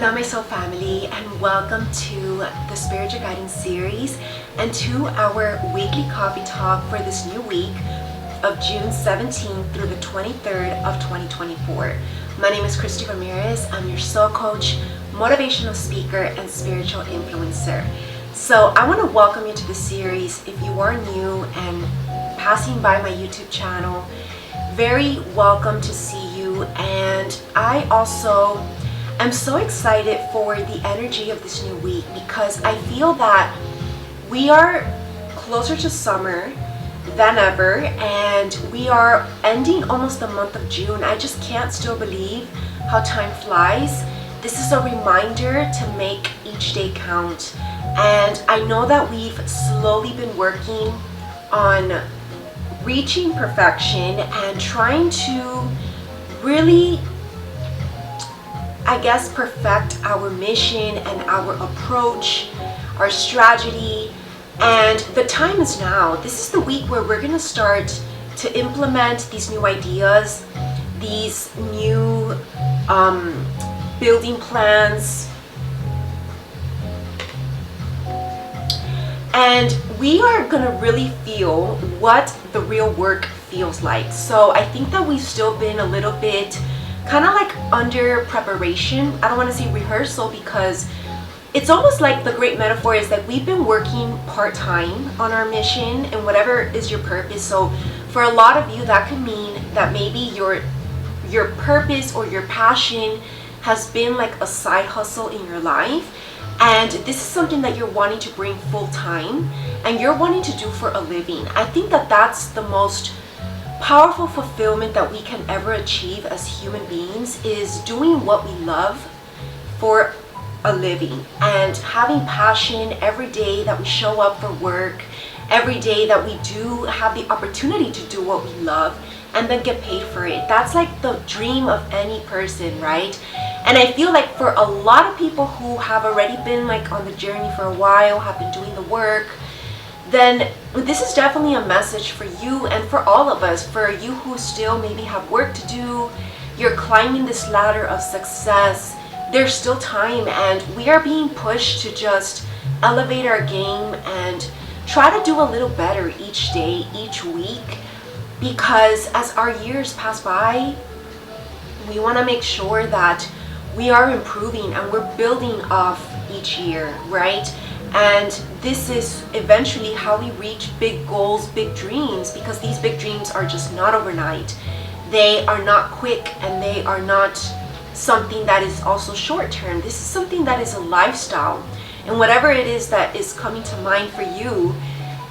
Hola my soul family, and welcome to the Spiritual Guidance series and to our weekly coffee talk for this new week of June 17th through the 23rd of 2024. My name is Christy Ramirez. I'm your soul coach, motivational speaker, and spiritual influencer. So I want to welcome you to the series. If you are new and passing by my YouTube channel, very welcome to see you. And I'm so excited for the energy of this new week because I feel that we are closer to summer than ever, and we are ending almost the month of June. I just can't still believe how time flies. This is a reminder to make each day count. And I know that we've slowly been working on reaching perfection and trying to really, perfect our mission and our approach, our strategy. And the time is now. This is the week where we're going to start to implement these new ideas, these new building plans. And we are going to really feel what the real work feels like. So I think that we've still been a little bit kind of like under preparation. I don't want to say rehearsal because it's almost like the great metaphor is that we've been working part-time on our mission and whatever is your purpose. So for a lot of you, that could mean that maybe your purpose or your passion has been like a side hustle in your life, and this is something that you're wanting to bring full-time and you're wanting to do for a living. I think that that's the most powerful fulfillment that we can ever achieve as human beings, is doing what we love for a living and having passion every day that we show up for work, every day that we do have the opportunity to do what we love and then get paid for it. That's like the dream of any person, right? And I feel like for a lot of people who have already been like on the journey for a while, have been doing the work, then this is definitely a message for you and for all of us. For you who still maybe have work to do, you're climbing this ladder of success, there's still time, and we are being pushed to just elevate our game and try to do a little better each day, each week, because as our years pass by, we want to make sure that we are improving and we're building off each year, right? And this is eventually how we reach big goals, big dreams, because these big dreams are just not overnight. They are not quick, and they are not something that is also short term. This is something that is a lifestyle. And whatever it is that is coming to mind for you,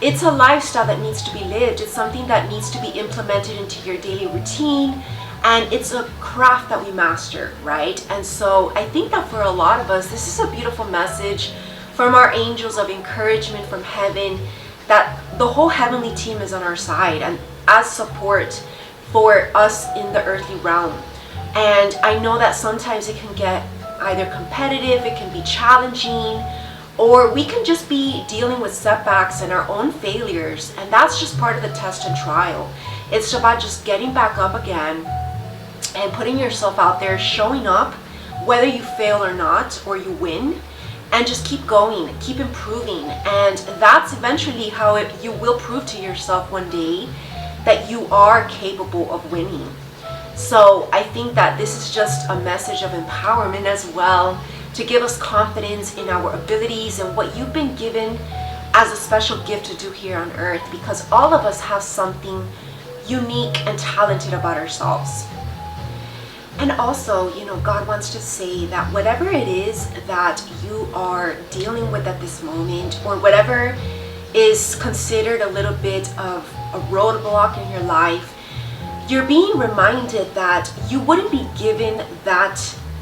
it's a lifestyle that needs to be lived. It's something that needs to be implemented into your daily routine. And it's a craft that we master, right? And so I think that for a lot of us, this is a beautiful message from our angels of encouragement from heaven, that the whole heavenly team is on our side and as support for us in the earthly realm. And I know that sometimes it can get either competitive, it can be challenging, or we can just be dealing with setbacks and our own failures. And that's just part of the test and trial. It's about just getting back up again and putting yourself out there, showing up, whether you fail or not, or you win, and just keep going, keep improving. And that's eventually how you will prove to yourself one day that you are capable of winning. So I think that this is just a message of empowerment as well, to give us confidence in our abilities and what you've been given as a special gift to do here on earth, because all of us have something unique and talented about ourselves. And also, God wants to say that whatever it is that you are dealing with at this moment, or whatever is considered a little bit of a roadblock in your life, you're being reminded that you wouldn't be given that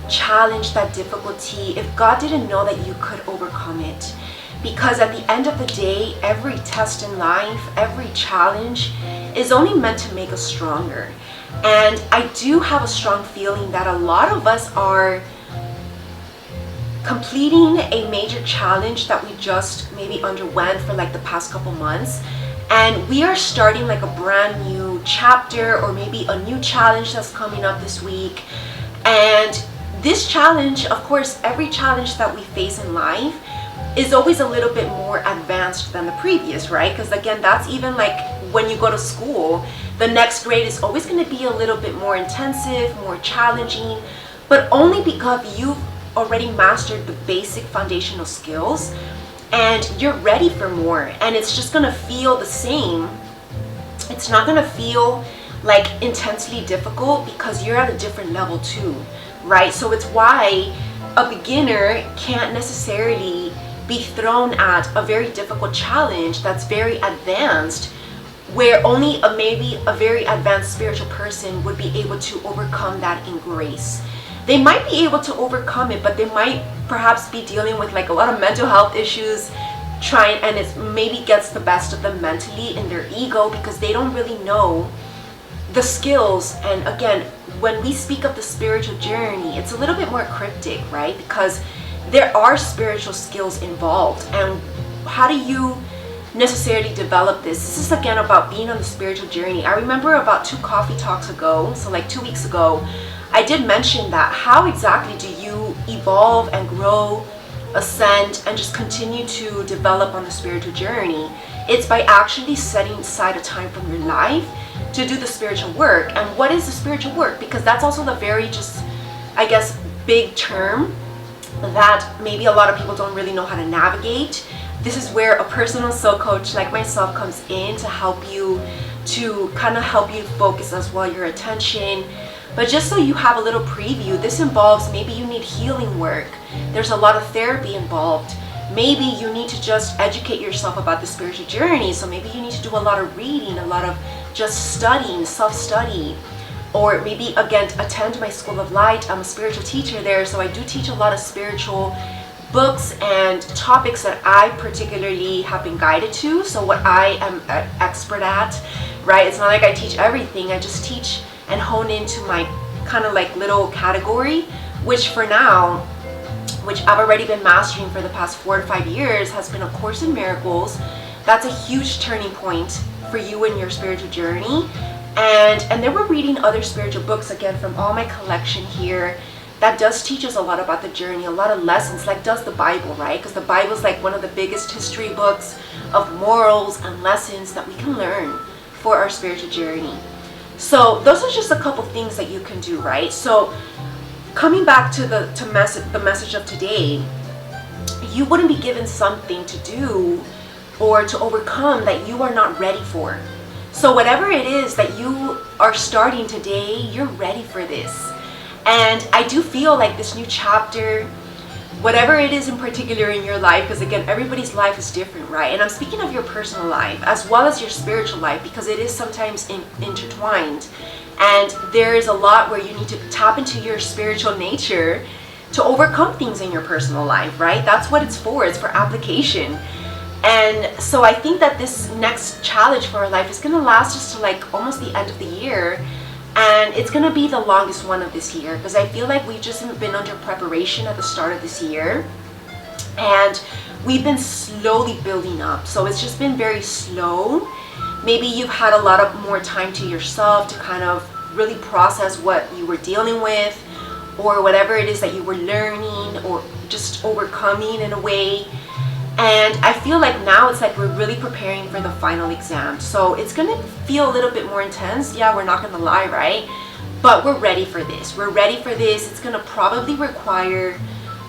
challenge, that difficulty, if God didn't know that you could overcome it. Because at the end of the day, every test in life, every challenge is only meant to make us stronger. And I do have a strong feeling that a lot of us are completing a major challenge that we just maybe underwent for like the past couple months, and we are starting like a brand new chapter or maybe a new challenge that's coming up this week. And this challenge, of course, every challenge that we face in life is always a little bit more advanced than the previous, right? Because again, that's even like when you go to school, the next grade is always going to be a little bit more intensive, more challenging, but only because you've already mastered the basic foundational skills and you're ready for more, and it's just going to feel the same. It's not going to feel like intensely difficult because you're at a different level too, right? So it's why a beginner can't necessarily be thrown at a very difficult challenge that's very advanced, where only maybe a very advanced spiritual person would be able to overcome that in grace. They might be able to overcome it, but they might perhaps be dealing with like a lot of mental health issues, and it maybe gets the best of them mentally in their ego because they don't really know the skills. And again, when we speak of the spiritual journey, it's a little bit more cryptic, right? Because there are spiritual skills involved, and how do you necessarily develop this? This is again about being on the spiritual journey. I remember about 2 coffee talks ago, so like 2 weeks ago, I did mention that how exactly do you evolve and grow, ascend, and just continue to develop on the spiritual journey? It's by actually setting aside a time from your life to do the spiritual work. And what is the spiritual work? Because that's also the very just, I guess, big term that maybe a lot of people don't really know how to navigate. This is where a personal soul coach like myself comes in to help you, to kind of help you focus as well your attention. But just so you have a little preview, this involves maybe you need healing work. There's a lot of therapy involved. Maybe you need to just educate yourself about the spiritual journey. So maybe you need to do a lot of reading, a lot of just studying, self-study. Or maybe again, attend my School of Light. I'm a spiritual teacher there, so I do teach a lot of spiritual books and topics that I particularly have been guided to. So what I am an expert at, right? It's not like I teach everything. I just teach and hone into my kind of like little category, which for now, which I've already been mastering for the past 4 to 5 years, has been A Course in Miracles. That's a huge turning point for you in your spiritual journey. And then we're reading other spiritual books again from all my collection here that does teach us a lot about the journey, a lot of lessons, like does the Bible, right? Because the Bible is like one of the biggest history books of morals and lessons that we can learn for our spiritual journey. So those are just a couple things that you can do, right? So coming back to the message of today, you wouldn't be given something to do or to overcome that you are not ready for. So whatever it is that you are starting today, you're ready for this. And I do feel like this new chapter, whatever it is in particular in your life, because again, everybody's life is different, right? And I'm speaking of your personal life as well as your spiritual life, because it is sometimes intertwined. And there is a lot where you need to tap into your spiritual nature to overcome things in your personal life, right? That's what it's for. It's for application. And so I think that this next challenge for our life is going to last us to like almost the end of the year. And it's going to be the longest one of this year, because I feel like we've just been under preparation at the start of this year. And we've been slowly building up. So it's just been very slow. Maybe you've had a lot of more time to yourself to kind of really process what you were dealing with, or whatever it is that you were learning or just overcoming in a way. And I feel like now it's like we're really preparing for the final exam. So it's going to feel a little bit more intense. Yeah, we're not going to lie, right? But we're ready for this. We're ready for this. It's going to probably require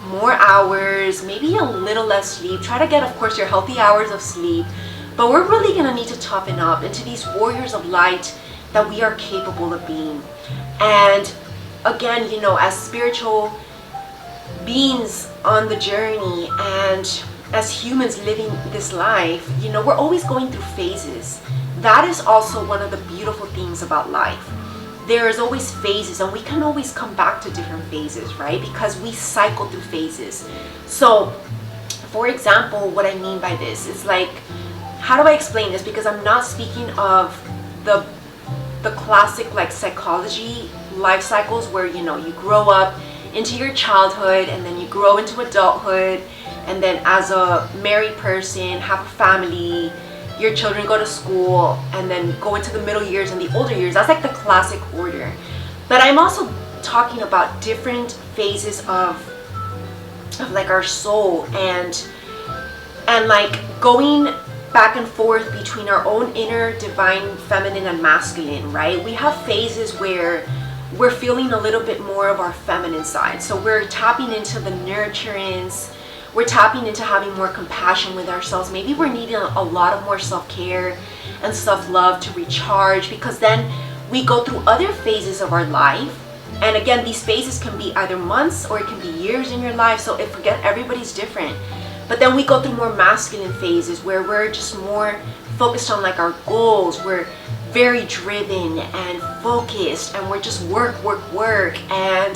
more hours, maybe a little less sleep. Try to get, of course, your healthy hours of sleep. But we're really going to need to toughen up into these warriors of light that we are capable of being. And again, you know, as spiritual beings on the journey and as humans living this life, you know, we're always going through phases. That is also one of the beautiful things about life. There is always phases, and we can always come back to different phases, right? Because we cycle through phases. So, for example, what I mean by this is like, how do I explain this? Because I'm not speaking of the classic like psychology life cycles where, you know, you grow up into your childhood and then you grow into adulthood, and then as a married person have a family, your children go to school, and then go into the middle years and the older years. That's like the classic order. But I'm also talking about different phases of like our soul, and like going back and forth between our own inner divine feminine and masculine, right? We have phases where we're feeling a little bit more of our feminine side. So we're tapping into the nurturance, we're tapping into having more compassion with ourselves. Maybe we're needing a lot of more self-care and self-love to recharge, because then we go through other phases of our life. And again, these phases can be either months or it can be years in your life. So if again, everybody's different. But then we go through more masculine phases where we're just more focused on like our goals. We're very driven and focused, and we're just work. And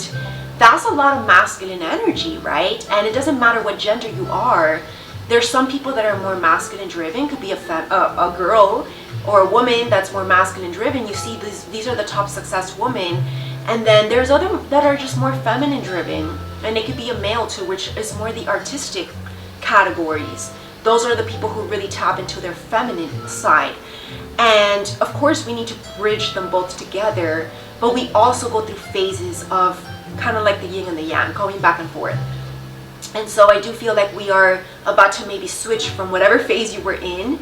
that's a lot of masculine energy, right? And it doesn't matter what gender you are. There's some people that are more masculine driven. Could be a girl or a woman that's more masculine driven. You see, these are the top success women. And then there's other that are just more feminine driven. And it could be a male too, which is more the artistic categories. Those are the people who really tap into their feminine side. And of course we need to bridge them both together, but we also go through phases of kind of like the yin and the yang, going back and forth. And so I do feel like we are about to maybe switch from whatever phase you were in,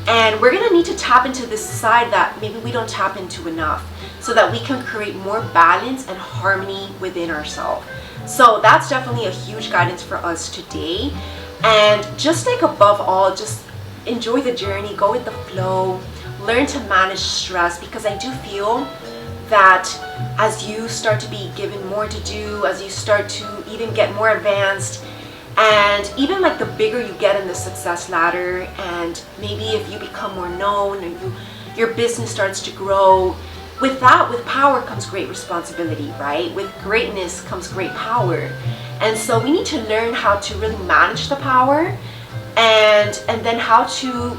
and we're gonna need to tap into this side that maybe we don't tap into enough, so that we can create more balance and harmony within ourselves. So that's definitely a huge guidance for us today. And just like above all, just enjoy the journey, go with the flow, learn to manage stress, because I do feel that as you start to be given more to do, as you start to even get more advanced, and even like the bigger you get in the success ladder, and maybe if you become more known and your business starts to grow, with that, with power comes great responsibility, right? With greatness comes great power. And so we need to learn how to really manage the power, and then how to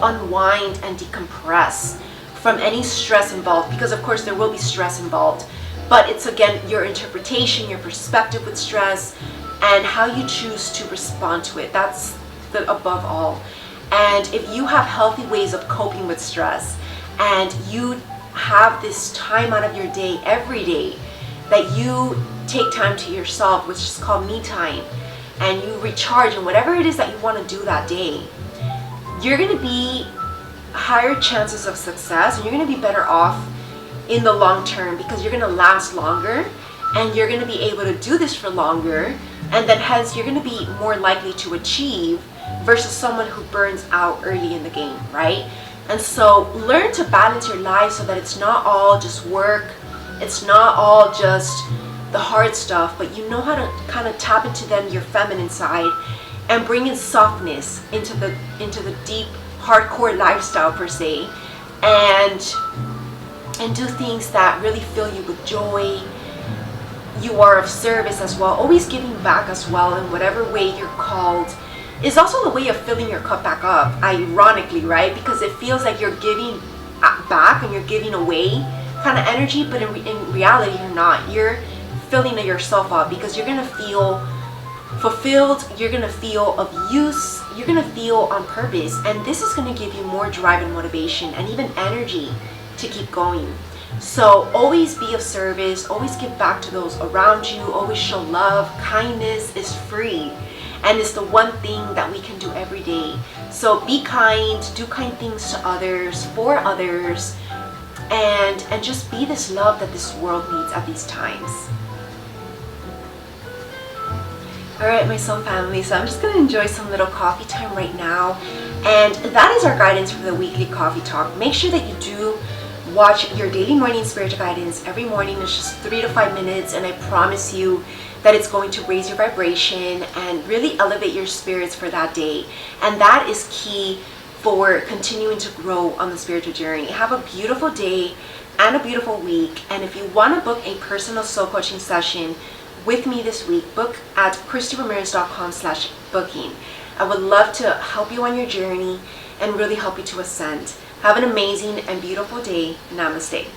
unwind and decompress from any stress involved, because of course there will be stress involved, but it's again your interpretation, your perspective with stress, and how you choose to respond to it. That's the above all. And if you have healthy ways of coping with stress, and you have this time out of your day every day that you take time to yourself, which is called me time, and you recharge in whatever it is that you want to do that day, you're going to be higher chances of success, and you're going to be better off in the long term, because you're going to last longer, and you're going to be able to do this for longer, and then hence you're going to be more likely to achieve versus someone who burns out early in the game, right? And so learn to balance your life so that it's not all just work, it's not all just the hard stuff, but you know how to kind of tap into then your feminine side and bring in softness into the deep hardcore lifestyle per se, and do things that really fill you with joy. You are of service as well, always giving back as well in whatever way you're called. Is also the way of filling your cup back up, ironically, right? Because it feels like you're giving back and you're giving away kind of energy, but in reality you're not. You're filling yourself up, because you're going to feel fulfilled, you're going to feel of use, you're going to feel on purpose, and this is going to give you more drive and motivation and even energy to keep going. So always be of service, always give back to those around you, always show love. Kindness is free, and it's the one thing that we can do every day. So be kind, do kind things to others, for others, and just be this love that this world needs at these times. Alright, my soul family, so I'm just going to enjoy some little coffee time right now, and that is our guidance for the weekly coffee talk. Make sure that you do watch your daily morning spiritual guidance every morning. It's just 3 to 5 minutes, and I promise you that it's going to raise your vibration and really elevate your spirits for that day. And that is key for continuing to grow on the spiritual journey. Have a beautiful day and a beautiful week. And if you want to book a personal soul coaching session with me this week, book at ChristyRamirez.com/booking. I would love to help you on your journey and really help you to ascend. Have an amazing and beautiful day. Namaste.